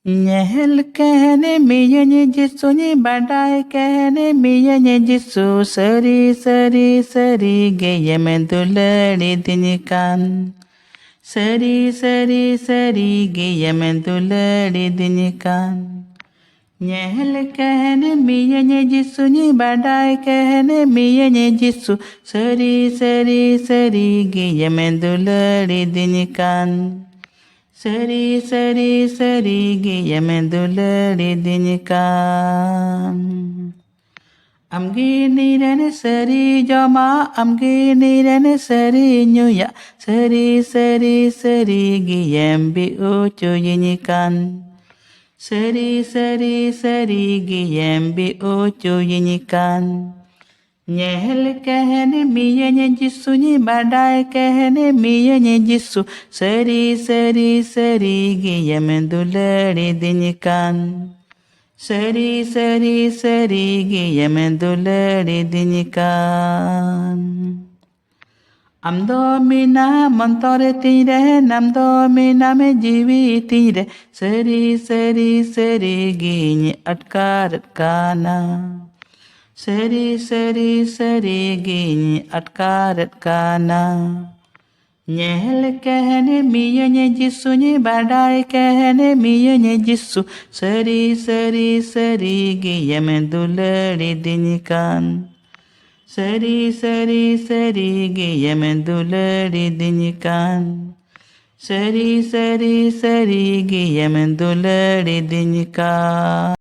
Nyehel kahane miyanye jisu ni badai kahane miyanye jisu seri seri seri geyemendulari dinikan seri seri seri geyemendulari dinikan Nyehel kahane miyanye jisu ni badai kahane miyanye jisu seri seri seri geyemendulari dinikan Seri seri seri geyemendulari dinikan Amgini rene seri jama amgini rene seri nyuya seri seri seri geyembi ucu yinikan Seri seri seri geyembi ucu yinikan Nyehel kahane miyanye jisu ni badai kahane miyanye jisu seri seri seri geyemendulari dinikan Seri seri seri geyemendulari dinikan Amdo mina montore tire namdo mina me jivi tire seri seri seri ginye atkarat kana Seri seri seri gini atkarat kana Nyehel kahane miyanye jisu ni badai kahane miyanye jisu seri seri seri geyemendulari dinikan Seri seri seri geyemendulari dinikan Seri seri seri geyemendulari dinikan